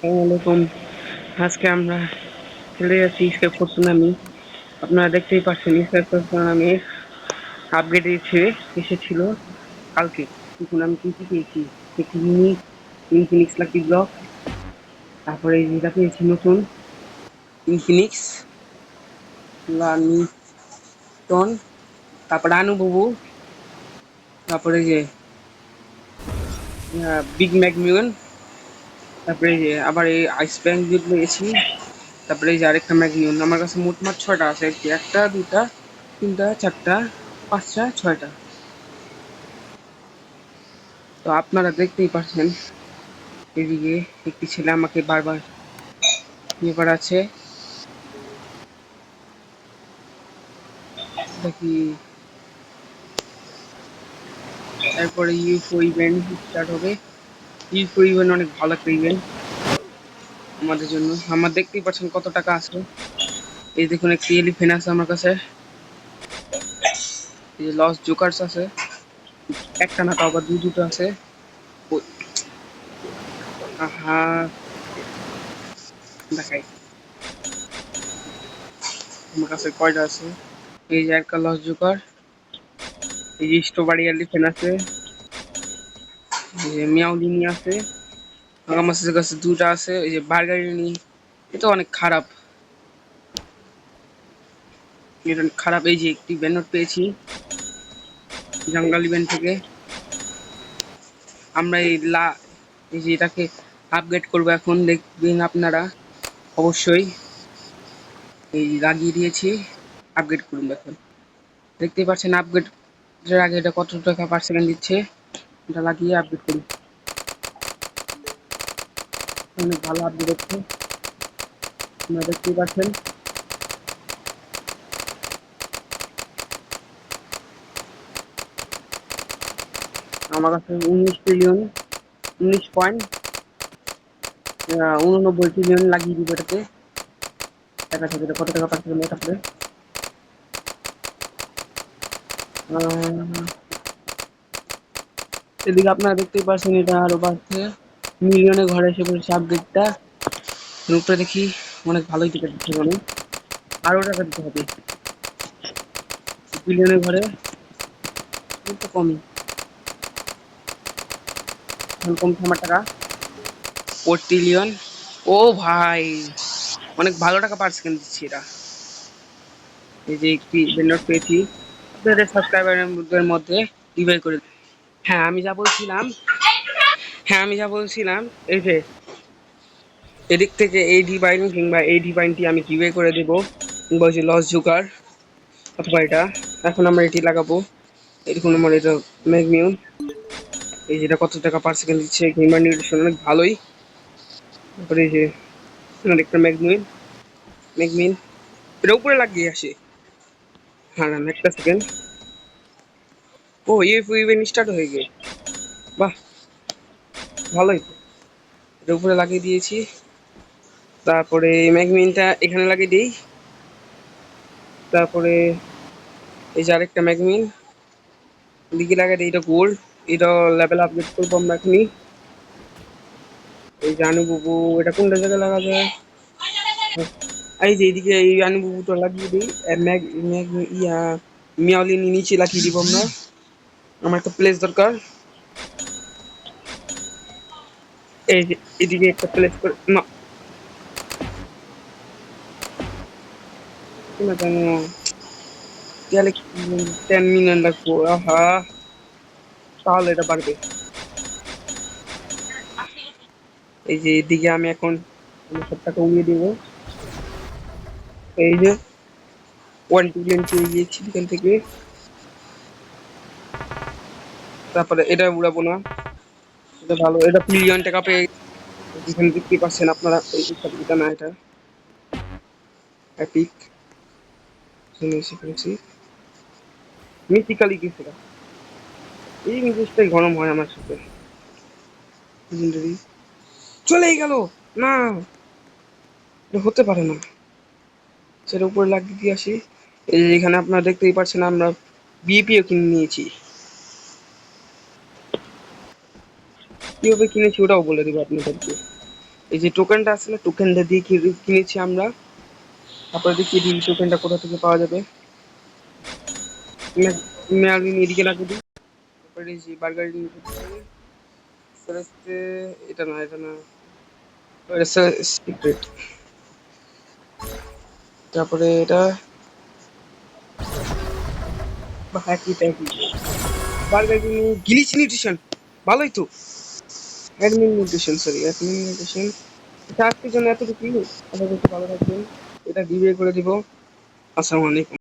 আসসালামাইকুম। আজকে আমরা খেলে যাচ্ছি স্কেপ করতে নামি। আপনারা দেখতেই পাচ্ছেন স্কেপ করতে নামে আপগ্রেড এসেছিল কালকে। দেখুন আমি কি কি পেয়েছি। একটি ইউনিক ইনফিনিক্স লাকি ব্লক, তারপরে যেটা পেয়েছি নতুন ইনফিনিক্স লানিটন, তারপরে আনুবাবু, তারপরে যে বিগ ম্যাগমিউন, তারপরে যে আবার এই আইস ব্যাংক দিয়ে পেয়েছি। তারপরে এই যে আরেকটা ম্যাগনিউন। আমার কাছে মোটমাট ছয়টা আছে আর কি। একটা, দুটা, তিনটা, চারটা, পাঁচটা, ছয়টা। তো আপনারা দেখতেই পাচ্ছেন এদিকে একটি ছেলে আমাকে বারবার ইয়ে করাচ্ছে। দেখি তারপরে ইউএফও ইভেন্ট স্টার্ট হবে। ইউএফও ইভেন্ট অনেক ভালো একটা ইভেন্ট আমাদের জন্য। আমার দেখতেই পাচ্ছেন কত টাকা আছে। এই দেখুন একটি এলিফেন্ট আছে আমার কাছে। এই যে লস জোকার্স আছে, একটা না, তাও আবার দুটো আছে। আহা, দেখাই আমার কাছে কয়টা আছে। এই যে একটা লস জোকার, এই যে স্ট্রবেরি এলিফেন্ট আছে, এই যে মিয়াউলিনি আছে, আমার কাছে দুটা আছে। এই যে বার্গারিনি, এটা অনেক খারাপ, এটা খারাপ। এই যে একটি ব্যানর পেয়েছি জঙ্গল ইভেন্ট থেকে। আমরা এই যে এটাকে আপগ্রেড করবো এখন, দেখবেন আপনারা অবশ্যই। এই লাগিয়ে দিয়েছি, আপগ্রেড করুন এখন। দেখতেই পাচ্ছেন আপগ্রেডের আগে এটা কত টাকা পার সেকেন্ড দিচ্ছে। এটা লাগিয়ে আপগ্রেড করি, অনেক ভালো আপগ্রেড হচ্ছে, আপনারা দেখতেই পাচ্ছেন। আমার কাছে 19.89 ট্রিলিয়ন লাগিয়ে দিব এটাতে। দেখা যাবে এটা কত টাকা পার সেকেন্ড থাকবে। এদিকে আপনারা দেখতেই পাচ্ছেন এটা আরো বাড়ছে, মিলিয়নে ঘরে এসে পড়েছে আপডেটটা। উপরে দেখি অনেক ভালোই টিকিট দিচ্ছে, মানে আরো টাকা দিতে হবে। বিলিয়নের ঘরে তো কমই, এখন কমছে আমার টাকা 4 ট্রিলিয়ন। ও ভাই, অনেক ভালো টাকা পার সেকেন্ড দিচ্ছে এরা। এই যে একটি বেলনোট পেয়েছি, আপনাদের সাবস্ক্রাইবারের মধ্যে ডিভাইড করে। হ্যাঁ আমি যা বলছিলাম, এই যে এদিক থেকে এই ডিভাইন কিংবা এই ডিভাইনটি আমি গিভে করে দেবো, কিংবা ওই যে লস জুকার অথবা এটা। এখন আমরা এটি লাগাবো। এরকম আমার এটা ম্যাগমিউন, এই যেটা কত টাকা পার সেকেন্ড দিচ্ছে, হিউম্যান নিউট্রিশন অনেক ভালোই। তারপরে এই যে আরেকটা ম্যাগমিন এটা উপরে লাগিয়ে আসে। হ্যাঁ একটা সেকেন্ড। ও ইউএফও ইভেন্ট স্টার্ট হয়ে গিয়ে, বাহ ভালোই তো। এটা উপরে লাগিয়ে দিয়েছি। তারপরে ম্যাগমিনটা এখানে লাগিয়ে দিই। তারপরে এই যে আরেকটা ম্যাগমিন দিকে লাগাই দিই, এটা গোল্ড। এটা লেভেল আপগ্রেড করবো আমরা এখনই। এই জানু বুবু, এটা কোনটা জায়গায় লাগা যায়। এই যে এইদিকে এই জানু বুবুটা লাগিয়ে দিই। ম্যাগ ম্যাগ ইয়া মিয়াওলিনি নিচে লাগিয়ে দিব আমরা। আমার একটা প্লেস দরকার। এই যে এদিকে একটা প্লেস করে না, কেন জানো গেলে 10 মিলিয়ন লাগবো। আহা, তাহলে এটা বাড়বে। এই যে এদিকে আমি এখন সব টাকা উড়িয়ে দেবো। এই যে 1 ট্রিলিয়ন পেয়ে গিয়েছি এখান থেকে। তারপরে এটা উড়াবো না, এটা ভালো, এটা ট্রিলিয়ন টাকা পেয়ে যেখানে দেখতে পাচ্ছেন আপনারা। এই এটা না, এটা এপিক এসে পড়েছি। মিথিক্যালি গেছে এটা। এই মেজাজটাই গরম হয় আমার সাথে। Legendary চলেই গেল না, এটা হতে পারে না। সেটা উপরে লাগিয়ে দিয়ে আসি। এই যে এখানে আপনারা দেখতেই পাচ্ছেন আমরা বিপিও কিনে নিয়েছি। কিভাবে কিনেছি ওটাও বলে দেবো আপনাদেরকে। এই যে টোকেনটা আছে না, টোকেনটা দিয়ে কিনেছি আমরা। তারপরে দেখি এই টোকেনটা কোথা থেকে পাওয়া যাবে। আমি এদিকে লাগিয়ে দিই। তারপরে এই যে বার্গার এটা না, এটা না, সিক্রেট। তারপরে এটা একই একই বার্গার গিলিচ নিউট্রিশন, ভালোই তো। Admin nutrition, sorry admin nutrition. আজকের জন্য এতটুকুই। আপনাদের ভালো থাকবেন। এটা গিভওয়ে করে দিব। আসসালামু আলাইকুম।